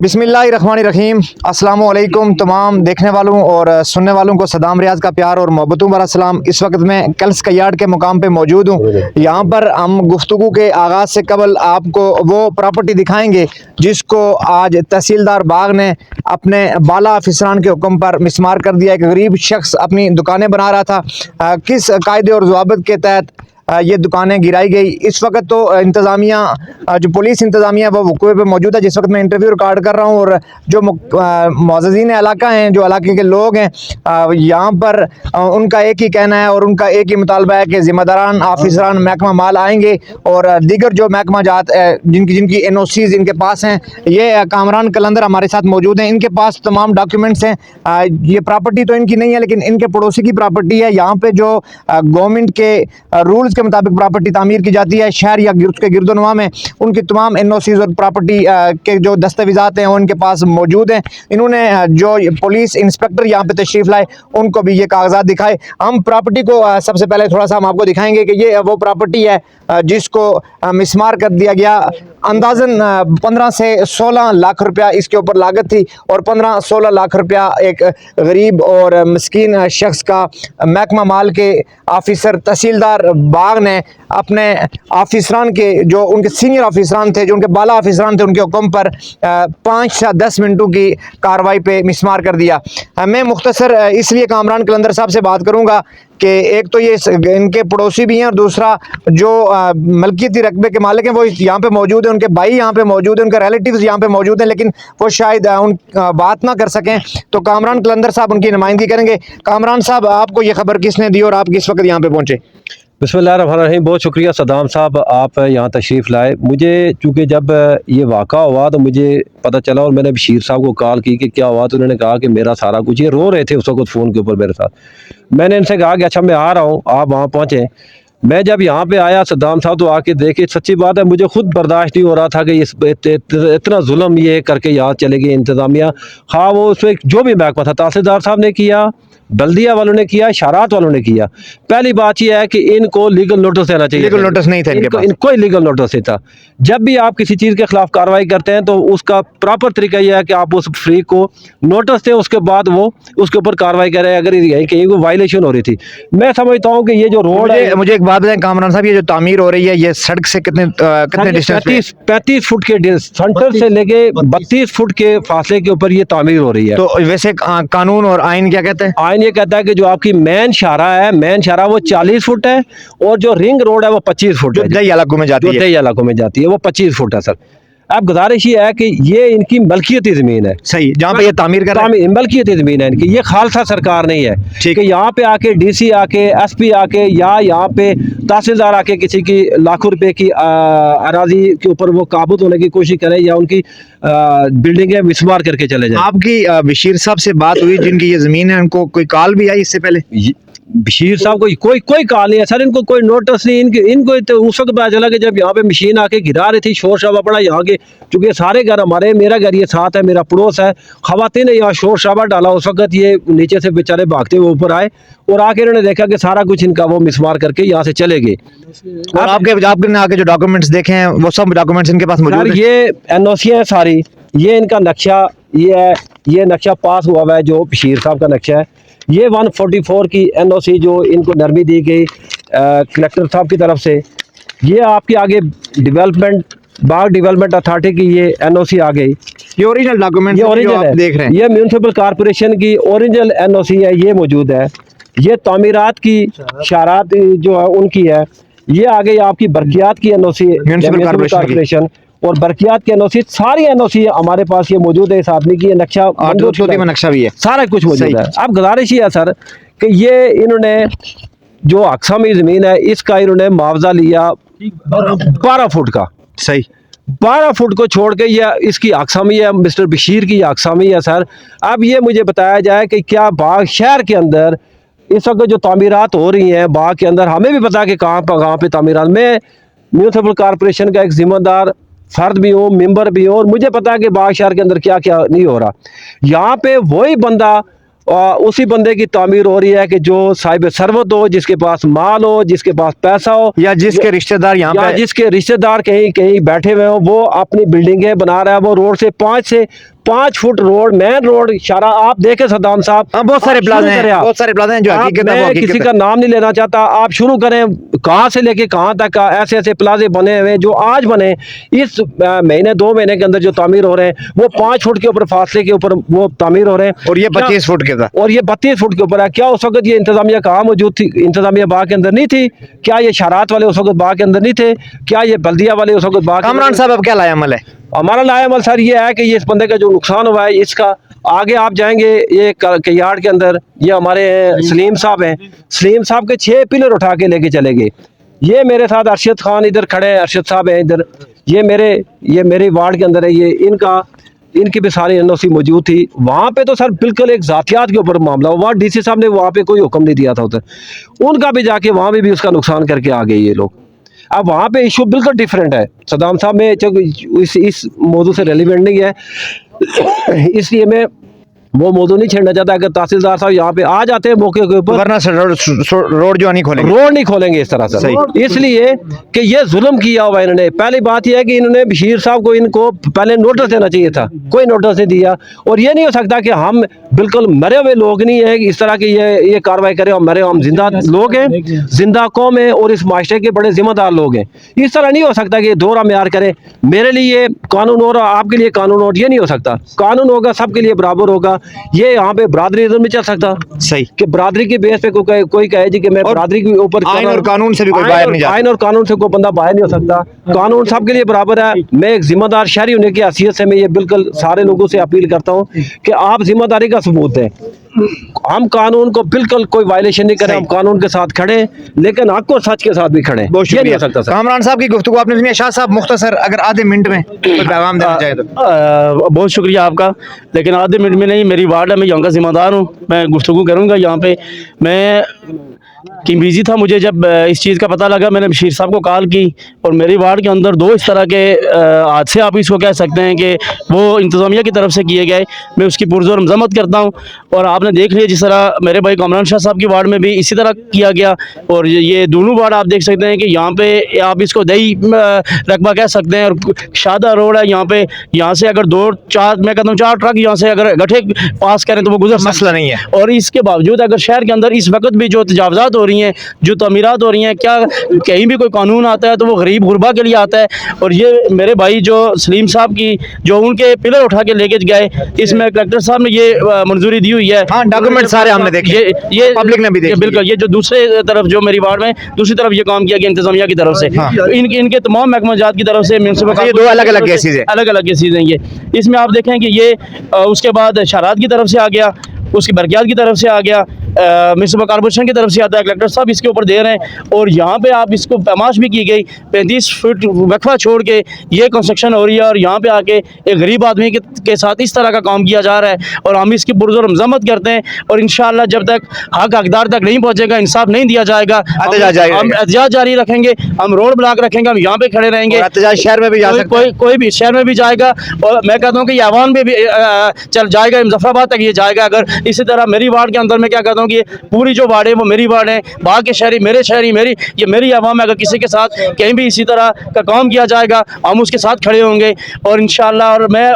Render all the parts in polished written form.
बिस्मिल्लाहिर्रहमानिर्रहीम। अस्सलाम वालेकुम तमाम देखने वालों और सुनने वालों को सदाम रियाज का प्यार और मोहब्बतों भरा सलाम। इस वक्त मैं कल्स यार्ड के मुकाम पे मौजूद हूँ। यहाँ पर हम गुफ्तगू के आगाज़ से कबल आपको वो प्रॉपर्टी दिखाएंगे जिसको आज तहसीलदार बाग ने अपने बाला अफसरान के हुक्म पर मिसमार कर दिया। एक गरीब शख्स अपनी दुकानें बना रहा था, किस कायदे और ज़वाबित के तहत ये दुकानें गिराई गई। इस वक्त तो इंतज़ामिया जो पुलिस इंतज़ामिया वो वक़ूफ़े पे मौजूद है। जिस वक्त मैं इंटरव्यू रिकॉर्ड कर रहा हूँ और जो मुअज़्ज़िज़ीन इलाका हैं, जो इलाके के लोग हैं, यहाँ पर उनका एक ही कहना है और उनका एक ही मुतालबा है कि ज़िम्मेदारान ऑफिसरान महकमा माल आएंगे और दीगर जो महकमा जात जिनकी NOCs इनके पास हैं। ये कामरान कलंदर हमारे साथ मौजूद हैं, इनके पास तमाम डॉक्यूमेंट्स हैं। ये प्रॉपर्टी तो इनकी नहीं है लेकिन इनके पड़ोसी की प्रॉपर्टी है। यहाँ पे जो गवर्नमेंट के रूल्स के मुताबिक प्रॉपर्टी तामीर की जाती है, शहर या उसके गिरदोनवा में उनकी तमाम NOCs और प्रॉपर्टी के जो दस्तावेजात हैं वो उनके पास मौजूद हैं। इन्होंने जो पुलिस इंस्पेक्टर यहाँ पे तशरीफ़ लाए उनको भी ये कागजात दिखाए। हम प्रॉपर्टी को सबसे पहले थोड़ा सा हम आपको दिखाएंगे कि ये वो प्रॉपर्टी है जिसको मिसमार कर दिया गया। अंदाज़न 15 से 16 लाख रुपया इसके ऊपर लागत थी और 15-16 लाख रुपया एक गरीब और मस्कीन शख्स का महकमा माल के ऑफिसर तहसीलदार बाग ने अपने ऑफिसरान के जो उनके सीनियर ऑफिसरान थे, जो उनके बाला ऑफिसरान थे, उनके हुक्म पर 5 से 10 मिनटों की कार्रवाई पे मिसमार कर दिया। मैं मुख्तसर इसलिए कामरान कलंदर साहब से बात करूँगा कि एक तो ये इनके पड़ोसी भी हैं और दूसरा जो मलकियती रकबे के मालिक हैं वो यहाँ पे मौजूद हैं, उनके भाई यहाँ पे मौजूद हैं, उनके रिलेटिव्स यहाँ पे मौजूद हैं, लेकिन वो शायद उन बात ना कर सकें। तो कामरान कलंदर साहब उनकी नुमाइंदगी करेंगे। कामरान साहब, आपको ये खबर किसने दी और आप किस वक्त यहाँ पे पहुँचे? बिस्मिल्लाहिर्रहमानिर्रहीम। बहुत शुक्रिया सदाम साहब, आप यहाँ तशरीफ़ लाए। मुझे चूँकि जब ये वाक़ा हुआ तो मुझे पता चला और मैंने बशीर साहब को कॉल की कि क्या हुआ, तो उन्होंने कहा कि मेरा सारा कुछ, ये रो रहे थे उस वक्त फ़ोन के ऊपर मेरे साथ। मैंने इनसे कहा कि अच्छा मैं आ रहा हूँ, आप वहाँ पहुँचें। मैं जब यहाँ पे आया सद्दाम साहब तो आके देखे, सच्ची बात है मुझे खुद बर्दाश्त नहीं हो रहा था कि इतना जुल्म ये करके यहाँ चले गए इंतज़ामिया। हाँ, वो उसमें जो भी महकमा था, तहसीलदार साहब ने किया, बल्दिया वालों ने किया, शरात वालों ने किया। पहली बात यह है कि इनको लीगल नोटिस देना चाहिए। लीगल नोटिस नहीं था इनके पास, कोई लीगल नोटिस नहीं था। जब भी आप किसी चीज़ के खिलाफ कार्रवाई करते हैं तो उसका प्रॉपर तरीका यह है कि आप उस फ्री को नोटिस दें, उसके बाद वो उसके ऊपर कार्रवाई करें अगर कहीं कोई वायलेशन हो रही थी। मैं समझता हूँ कि ये जो रोड है, मुझे एक बात बताएं कामरान साहब, ये जो तामीर हो रही है ये सड़क से कितने डिस्टेंस पे? 35 फुट के सेंटर से लेके 32 फुट के फासले के ऊपर ये तामीर हो रही है। तो वैसे कानून और आइन क्या कहते हैं? आइन ये कहता है कि जो आपकी मेन शाहरा है, मेन शाहरा वो 40 फुट है और जो रिंग रोड है वो 25 फुट है। दही इलाकों में जाती है, दही इलाकों में जाती है वो 25 फुट है सर। अब गुजारिश ये है कि ये इनकी मलकियती ज़मीन है, सही, जहाँ पे ये तामीर कर रहे हैं मलकियती ज़मीन है इनकी। ये खालसा सरकार नहीं है कि यहाँ पे आके DC आके SP आके या यहाँ पे तहसीलदार आके किसी की लाखों रुपए की अराजी के ऊपर वो काबूत होने की कोशिश करें या उनकी बिल्डिंगें मिसमार करके चले जाए। आपकी बशीर साहब से बात हुई जिनकी ये ज़मीन है, उनको कोई कॉल भी आई इससे पहले? बशीर साहब को कोई कॉल नहीं है सर, इनको कोई नोटिस नहीं। इनको तो उस वक्त पता चला कि जब यहाँ पे मशीन आके गिरा रही थी, शोर शराबा पड़ा यहाँ के, चूँकि सारे घर हमारे, मेरा घर ये साथ है, मेरा पड़ोस है, खवातीन ने यहाँ शोर शराबा डाला। उस वक्त ये नीचे से बेचारे भागते हुए ऊपर आए और आके इन्होंने देखा कि सारा कुछ इनका वो मिसमार करके यहाँ से चले गए। और आपने आके जो डॉक्यूमेंट्स देखे हैं वो सब डॉक्यूमेंट्स इनके पास मौजूद हैं? ये NOC है सारी, ये इनका नक्शा, ये है, ये नक्शा पास हुआ है जो बशीर साहब का नक्शा है। ये 144 की NOC जो इनको नरमी दी गई कलेक्टर साहब की तरफ से। ये आपके आगे बाग डेवलपमेंट अथॉरिटी की ये NOC आ गई। ये ओरिजिनल डॉक्यूमेंट, ये ओरिजिनल है, देख रहे हैं। ये म्यूनिसिपल कॉर्पोरेशन की ओरिजिनल NOC है, ये मौजूद है। ये तामीरात की शारात जो है उनकी है। ये आगे आपकी बरकियात की NOC म्यूनिसिपल कॉर्पोरेशन और बरकियात के NOC, सारी NOC हमारे पास ये मौजूद है। इस आदमी की ये नक्शा में नक्शा भी है, सारा कुछ मौजूद है। अब गुजारिश ही है सर कि ये इन्होंने जो अक्सामी ज़मीन है इसका इन्होंने मुआवजा लिया 12 फुट का। सही, 12 फुट को छोड़ के ये इसकी अक्सामी है, मिस्टर बशीर की अक्सामी है सर। अब ये मुझे बताया जाए कि क्या बाग शहर के अंदर इस वक्त जो तामीरात हो रही हैं बाग के अंदर, हमें भी पता है कि कहाँ पे तामीरात। मैं म्यूनिसिपल कॉर्पोरेशन का एक जिम्मेदार फर्द भी हूँ, मेंबर भी हूँ और मुझे पता है कि बाग शहर के अंदर क्या क्या नहीं हो रहा। यहाँ पे वही बंदा उसी बंदे की तामीर हो रही है कि जो साहिब सरवत हो, जिसके पास माल हो, जिसके पास पैसा हो, या जिसके रिश्तेदार यहाँ या पे जिसके रिश्तेदार कहीं कहीं बैठे हुए हो, वो अपनी बिल्डिंगें बना रहा है। वो रोड से 5 फुट रोड, मेन रोड इशारा आप देखें सद्दाम साहब, हाँ, बहुत सारे आप प्लाजा शुरू हैं, करें आप। बहुत सारे प्लाजा हैं जो आप, हकीकत है, वो मैं हकीकत किसी है। का नाम नहीं लेना चाहता, आप शुरू करें कहाँ से लेके कहाँ तक का ऐसे ऐसे प्लाजे बने हुए हैं जो आज बने इस महीने 2 महीने के अंदर जो तामीर हो रहे हैं, वो 5 फुट के ऊपर फासले के ऊपर वो तामीर हो रहे हैं, और ये क्या- 25 फुट के था। और ये 32 फुट के ऊपर है। क्या उस वक्त ये इंतजामिया कहाँ मौजूद थी? इंतजामिया बाग के अंदर नहीं थी? क्या ये शरारत वाले उस वक्त बाग के अंदर नहीं थे? क्या ये बल्दिया वाले उस वक्त बाग के कामरान अंदर- साहब अब क्या लाया अमल है? हमारा लायामल सर ये है कि ये इस बंदे का जो नुकसान हुआ है, इसका आगे आप जाएंगे ये कयाड़ के अंदर, ये हमारे सलीम साहब हैं, सलीम साहब के 6 पिलर उठा के लेके चले गए। ये मेरे साथ अरशद खान इधर खड़े हैं, अरशद साहब हैं इधर, ये मेरे वार्ड के अंदर है, ये इनकी भी सारी एनओसी मौजूद थी। वहाँ पे तो सर बिल्कुल एक जातियात के ऊपर मामला हुआ, डीसी साहब ने वहाँ पे कोई हुक्म नहीं दिया था उधर, उनका भी जाके वहाँ भी उसका नुकसान करके आ गए ये लोग। अब वहाँ पे इशू बिल्कुल डिफरेंट है। सद्दाम साहब में इस मौजू से रेलिवेंट नहीं है, इसलिए मैं वो मौजू नहीं छेड़ना चाहता। अगर तहसीलदार साहब यहाँ पे आ जाते हैं मौके के ऊपर, वरना रोड जो नहीं खोलेंगे। रोड नहीं खोलेंगे इस तरह से, सही। इसलिए कि ये जुल्म किया हुआ इन्होंने। पहली बात यह है कि इन्होंने बशीर साहब को इनको पहले नोटिस देना चाहिए था, कोई नोटिस नहीं दिया। और ये नहीं हो सकता कि हम बिल्कुल मरे हुए लोग नहीं है इस तरह की ये कार्रवाई करें, हम जिंदा लोग हैं, जिंदा कौम है और इस माशरे के बड़े जिम्मेदार लोग हैं। इस तरह नहीं हो सकता कि दोहरा म्यार करें, मेरे लिए कानून और आपके लिए कानून और, ये नहीं हो सकता। कानून होगा सबके लिए बराबर होगा। ये यहाँ पे बरादरीज़म नहीं चल सकता सही कि बरादरी के बेस पे कोई कहे जी कि मैं बरादरी के ऊपर आइन और कानून से भी कोई बाहर नहीं जाता। आइन और कानून से कोई बंदा बाहर नहीं हो सकता। कानून सबके लिए बराबर है। मैं एक जिम्मेदार शहरी होने की हैसियत से मैं ये बिल्कुल सारे लोगों से अपील करता हूँ कि आप जिम्मेदारी का सबूत दें। हम कानून को बिल्कुल कोई वायलेशन नहीं करें, हम कानून के साथ खड़े, लेकिन हक और सच के साथ भी खड़े। बहुत ये नहीं शुक्रिया हो सकता सर। कामरान साहब की गुफ्तगू आपने सुनी। शाह साहब मुख्तसर अगर आधे मिनट में कोई पैगाम देना चाहे तो। बहुत शुक्रिया आपका, लेकिन आधे मिनट में नहीं, मेरी वार्ड है, मैं यहाँ का जिम्मेदार हूँ, मैं गुफ्तगू करूँगा यहाँ पे। मैं कि बिजी था, मुझे जब इस चीज़ का पता लगा मैंने बशीर साहब को कॉल की, और मेरी वार्ड के अंदर 2 इस तरह के हादसे आप इसको कह सकते हैं कि वो इंतज़ामिया की तरफ से किए गए। मैं उसकी पुरज़ोर मज़म्मत करता हूँ। और आपने देख लिया जिस तरह मेरे भाई कामरान शाह साहब की वार्ड में भी इसी तरह किया गया। और ये दोनों वार्ड आप देख सकते हैं कि यहाँ पे आप इसको दही रकबा कह सकते हैं, और शादा रोड है यहाँ पे। यहाँ से अगर 2-4 मैं कहता हूँ 4 ट्रक यहाँ से अगर गठे पास करें तो वो गुजर मसला नहीं है। और इसके बावजूद अगर शहर के अंदर इस वक्त भी जो तजावज़ात हो रही हैं, जो तमीरात हो रही हैं, क्या कहीं भी कोई कानून आता है तो वो गरीब गुरबा के लिए आता है। और ये मेरे भाई जो सलीम साहब की जो उनके पिलर उठा के लेके गए, इसमें कलेक्टर साहब ने ये मंजूरी दी हुई है। हाँ, डॉक्यूमेंट सारे हमने देखे, ये पब्लिक ने भी देखे। बिल्कुल, ये जो दूसरे तरफ जो मेरी वार्ड में दूसरी तरफ ये काम किया गया इंतजामिया की तरफ से, हाँ। तो इनके तमाम महकमा जात की तरफ से म्यूनसिपल, ये 2 अलग-अलग केसेस हैं। अलग-अलग केसेस हैं ये। इसमें आप देखें कि ये उसके बाद शरारत की तरफ से आ गया, उसकी बरकियात की तरफ से आ गया, म्यूनसिपल कॉर्पोरेशन की तरफ से आता है, कलेक्टर साहब इसके ऊपर दे रहे हैं। और यहाँ पे आप इसको पैमाश भी की गई, 35 फुट वक्फा छोड़ के ये कंस्ट्रक्शन हो रही है, और यहाँ पे आके एक गरीब आदमी के साथ इस तरह का काम किया जा रहा है। और हम इसकी पुरज़ोर मज़म्मत करते हैं, और इंशाअल्लाह जब तक हक हकदार तक नहीं पहुँचेगा, इंसाफ नहीं दिया जाएगा, हम एहतजाज जारी रखेंगे, हम रोड ब्लॉक रखेंगे, हम यहाँ पे खड़े रहेंगे। एहतजाज शहर में भी जा सकते हैं। कोई भी शहर में भी जाएगा, और मैं कहता हूँ कि अवान में भी चल जाएगा, मुजफ्फराबाद तक ये जाएगा। अगर इसी तरह मेरी वार्ड के अंदर मैं क्या कहता हूँ कि पूरी जो वार्ड है वो मेरी वार्ड है, बाकी के शहरी मेरे शहरी ये मेरी अवाम है। अगर किसी के साथ कहीं भी इसी तरह का काम किया जाएगा, हम उसके साथ खड़े होंगे। और इंशाअल्लाह, और मैं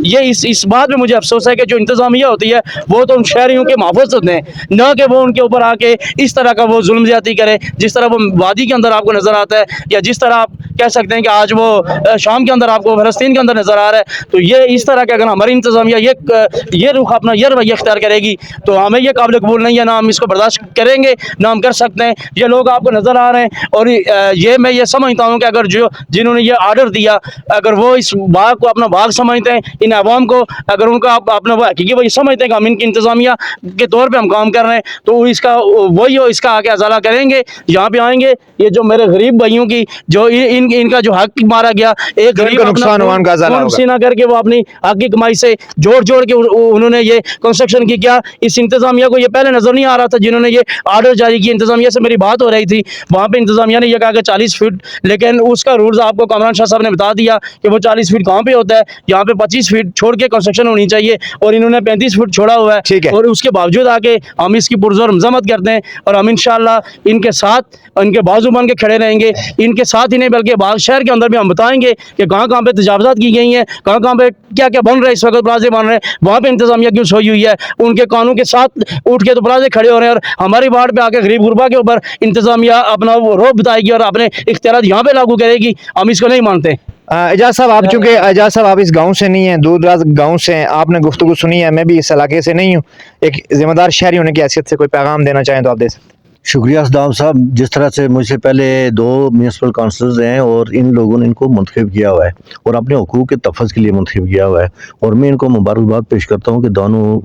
ये इस बात में मुझे अफसोस है कि जो इंतज़ामिया होती है वो तो उन शहरियों के महफूज़ होते हैं, न कि वो उनके ऊपर आके इस तरह का वो जुल्म ज़्यादती करे, जिस तरह वो वादी के अंदर आपको नज़र आता है, या जिस तरह आप कह सकते हैं कि आज वो शाम के अंदर आपको फ़लस्तीन के अंदर नज़र आ रहा है। तो ये इस तरह के अगर हमारी इंतज़ामिया ये रुख अपना ये रवैया इख्तियार करेगी तो हमें ये काबिल कबूल नहीं है, ना हम इसको बर्दाश्त करेंगे, ना हम कर सकते हैं। ये लोग आपको नज़र आ रहे हैं, और ये मैं ये समझता हूँ कि अगर जिन्होंने ये आर्डर दिया, अगर वो इस बाग को अपना बाग समझते हैं, इन अवाम को अगर उनका अपना हकीकी वो ये समझते हैं कि हम इनकी इंतज़ामिया के तौर पर हम काम कर रहे हैं, तो इसका वही हो इसका आके अजाला करेंगे, यहाँ पे आएंगे। ये जो मेरे गरीब भाइयों की जो इन इनका जो हक मारा गया, एक गरीब इनको नुकसान हुआ, उनका अज़ाला होगा। सीना करके वो अपनी हक की कमाई से जोड़ जोड़ के उन्होंने ये कंस्ट्रक्शन की। क्या इस इंतजामिया को ये पहले नजर नहीं आ रहा था? जिन्होंने ये आर्डर जारी किया, इंतजामिया से मेरी बात हो रही थी, वहाँ पे इंतजामिया ने यह कहा कि 40 फीट, लेकिन उसका रूल्स आपको कामरान शाह साहब ने बता दिया कि वो 40 फीट कहाँ पे होता है। यहाँ पे 25 फीट छोड़ के कंस्ट्रक्शन होनी चाहिए और इन्होंने 35 फीट छोड़ा हुआ ठीक है। है। और उसके बावजूद आके हम इसकी पुरजोर मजम्मत करते हैं और हम इंशाल्लाह इनके साथ, इनके बाजू बन के खड़े रहेंगे। इनके साथ ही नहीं बल्कि बाग शहर के अंदर भी हम बताएंगे कि कहाँ कहाँ पे तजावजात की गई हैं, कहाँ कहाँ पे क्या क्या बन रहा है, इस वक्त प्लाजे बन रहे हैं, वहाँ पे इंतजामिया क्यों सोई हुई है। उनके कानून के साथ उठ के तो प्लाजे खड़े हो रहे हैं और हमारी वार्ड पे आके गरीब गुरबा के ऊपर इंतजामिया अपना वो रोब बताएगी और अपने इख्तियार यहाँ पे लागू करेगी। हम इसको नहीं मानते। एजाज साहब, आप चूंकि एजाज साहब आप इस गांव से नहीं हैं, दूर दराज गांव से हैं, आपने गुफ्तगू सुनी है, मैं भी इस इलाके से नहीं हूँ, एक जिम्मेदार शहरी होने की हैसियत से कोई पैगाम देना चाहें तो आप दे सकते हैं। शुक्रिया सदाम साहब, जिस तरह से मुझसे पहले 2 म्यूनसिपल काउंसलर्स हैं और इन लोगों ने इनको मुंतखब किया हुआ है और अपने हुकूक के तहफ़्फ़ुज़ के लिए मुंतखब किया हुआ है, और मैं इनको मुबारकबाद पेश करता हूँ कि दोनों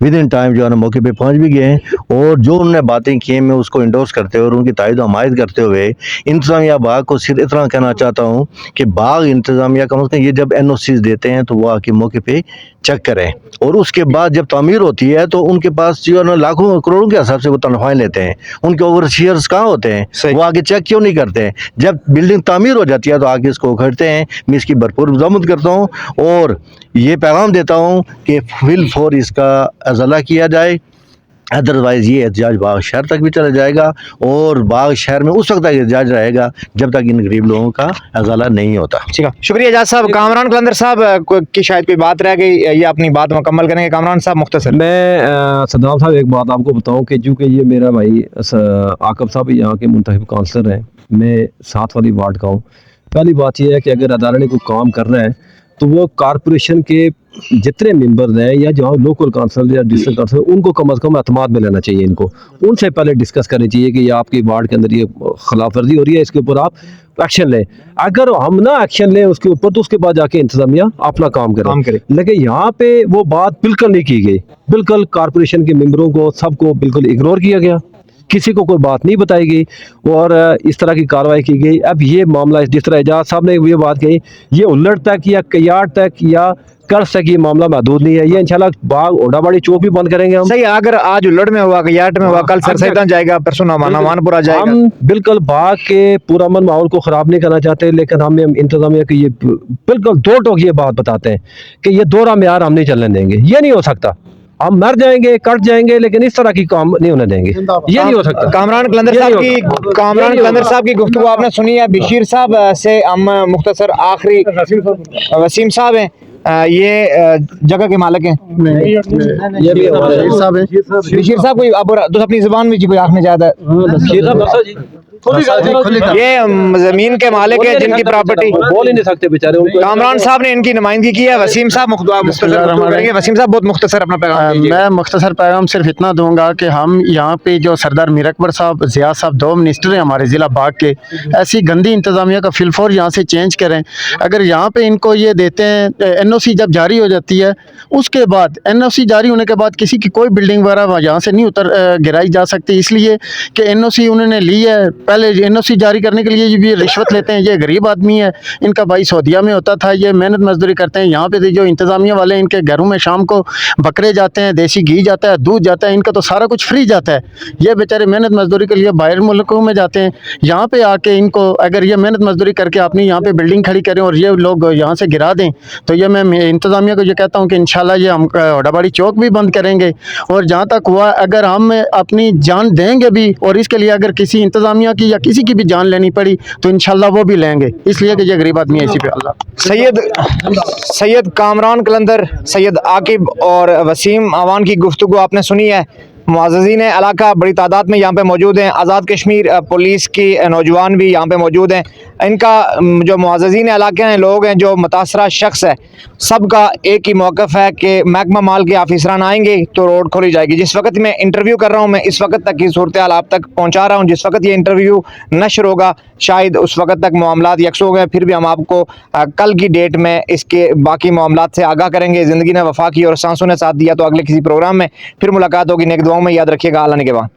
विद इन टाइम जो है ना मौके पे पहुँच भी गए हैं और जो उन्होंने बातें की हैं मैं उसको इंडोर्स करते हुए और उनकी तायद व हमायत करते हुए इंतज़ामिया बाग को सिर्फ इतना कहना चाहता हूँ कि बाग इंतज़ामिया कम से कम ये जब NOCs देते हैं तो वो आके मौके पर चेक करें और उसके बाद जब तामीर होती है तो उनके पास जो है ना लाखों करोड़ों के हिसाब से वो तनख्वाहें लेते हैं, उनके ओवरसीयर्स कहाँ होते हैं? वो आगे चेक क्यों नहीं करते हैं? जब बिल्डिंग तामीर हो जाती है तो आगे इसको उखड़ते हैं। मैं इसकी भरपूर मज़म्मत करता हूँ और ये पैगाम देता हूँ कि फिल फॉर इसका अज़ला किया जाए, अदरवाइज़ ये एहतजाज बाग शहर तक भी चला जाएगा और बाग शहर में उस वक्त तक एहतजाज रहेगा जब तक इन गरीब लोगों का अज़ला नहीं होता। ठीक है, शुक्रिया एजाज साहब। कामरान कलंदर साहब की शायद कोई बात रह गई, ये अपनी बात मुकम्मल करेंगे। कामरान साहब मुख्तसर। मैं सद्दाम साहब एक बात आपको बताऊं कि चूँकि ये मेरा भाई आकब साहब यहाँ के मुंतखब काउंसलर हैं, मैं 7 वाली वार्ड का हूँ। पहली बात यह है कि अगर अदारे ने कोई काम करना है तो वो कारपोरेशन के जितने मेंबर हैं या जो लोकल काउंसिल या डिस्ट्रिक्ट काउंसिल उनको कम अज़ कम एतमाद में लेना चाहिए। इनको उनसे पहले डिस्कस करनी चाहिए कि ये आपकी वार्ड के अंदर ये खिलाफ वर्जी हो रही है, इसके ऊपर आप एक्शन लें। अगर हम ना एक्शन लें उसके ऊपर तो उसके बाद जाके इंतजामिया अपना काम करे। लेकिन यहाँ पे वो बात बिल्कुल नहीं की गई, बिल्कुल कारपोरेशन के मेंबरों को सबको बिल्कुल इग्नोर किया गया, किसी को कोई बात नहीं बताई गई और इस तरह की कार्रवाई की गई। अब ये मामला जिस तरह एजाज साहब ने ये बात कही, ये उल्लड़ तक या कयाड़ तक या कर्ज तक ये मामला महदूद नहीं है। ये इंशाल्लाह बाग ओडाबाड़ी चौक भी बंद करेंगे हम। सही, अगर आज उल्लड़ में हुआ, कयाट में हुआ, कल सरसैदा जाएगा, परसों नवानपुरा जाएगा। हम बिल्कुल बाग के पूरा अमन माहौल को ख़राब नहीं करना चाहते, लेकिन हम इंतजामिया की ये बिल्कुल दो टोक ये बात बताते हैं कि ये दोहरा मेयार हम नहीं चलने देंगे। ये नहीं हो सकता, हम मर जाएंगे, कट जाएंगे, लेकिन इस तरह की काम नहीं होने देंगे। ये नहीं हो सकता। कामरान कलंदर साहब की गुफ्तगू आपने सुनी है। बशीर साहब से हम मुख्तसर आखिरी, वसीम साहब हैं, ये जगह के मालिक हैं। ये भी बशीर साहब कोई अब तो अपनी जुबान में कोई आखने चाहता है। ये जमीन के मालिक है जिनकी प्रॉपर्टी बोल ही नहीं सकते बेचारे। कामरान साहब ने इनकी नुमाइंदगी की है। वसीम साहब मुख्तसर, वसीम साहब बहुत मुख्तसर अपना पैगाम दीजिए। मैं मुख्तसर पैगाम सिर्फ इतना दूंगा कि हम यहाँ पे जो सरदार मीर अकबर साहब, ज़िया साहब 2 मिनिस्टर हैं हमारे ज़िला बाग के, ऐसी गंदी इंतज़ामिया का फिलफोर यहाँ से चेंज करें। अगर यहाँ पे इनको ये देते हैं NOC जब जारी हो जाती है, उसके बाद NOC जारी होने के बाद किसी की कोई बिल्डिंग वगैरह यहाँ से नहीं गिराई जा सकती, इसलिए कि NOC उन्होंने ली है। पहले NOC जारी करने के लिए ये भी रिश्वत लेते हैं। ये गरीब आदमी है, इनका भाई सऊदीया में होता था, ये मेहनत मजदूरी करते हैं। यहाँ पे जो इंतज़ामिया वाले इनके घरों में शाम को बकरे जाते हैं, देसी घी जाता है, दूध जाता है, इनका तो सारा कुछ फ्री जाता है। ये बेचारे मेहनत मजदूरी के लिए बाहर मुल्कों में जाते हैं। यहाँ पे आके इनको अगर ये मेहनत मजदूरी करके अपनी यहाँ पे बिल्डिंग खड़ी करें और ये लोग यहाँ से गिरा दें, तो ये मैं इंतज़ामिया को ये कहता हूँ कि इंशाल्लाह ये हम ओडाबाड़ी चौक भी बंद करेंगे। और जहाँ तक हुआ, अगर हम अपनी जान देंगे भी और इसके लिए अगर किसी इंतज़ामिया की या किसी की भी जान लेनी पड़ी तो इंशाल्लाह वो भी लेंगे, इसलिए कि ये गरीब आदमी है। इसी पे अल्लाह। सैयद कामरान कलंदर, सैयद आकिब और वसीम अवान की गुफ्तगू आपने सुनी है। मुअज़्ज़िज़ीन इलाका बड़ी तादाद में यहाँ पे मौजूद हैं। आज़ाद कश्मीर पुलिस की नौजवान भी यहाँ पे मौजूद हैं। इनका जो मुअज़्ज़िज़ीन इलाके हैं, लोग हैं, जो मुतासरा शख्स है, सबका एक ही मौक़िफ़ है कि महकमा माल के ऑफिसरान आएंगे तो रोड खोली जाएगी। जिस वक्त मैं इंटरव्यू कर रहा हूँ, मैं इस वक्त तक की सूरत हाल आप तक पहुँचा रहा हूँ। जिस वक्त ये इंटरव्यू नशर होगा शायद उस वक्त तक मामलात यकस हो गए, फिर भी हम आपको कल की डेट में इसके बाकी मामलात से आगाह करेंगे। ज़िंदगी ने वफा की और सांसों ने साथ दिया, तो अगले किसी प्रोग्राम में फिर मुलाकात होगी। नेक दुआओं में याद रखिएगा। अल्लाह ने के बाद।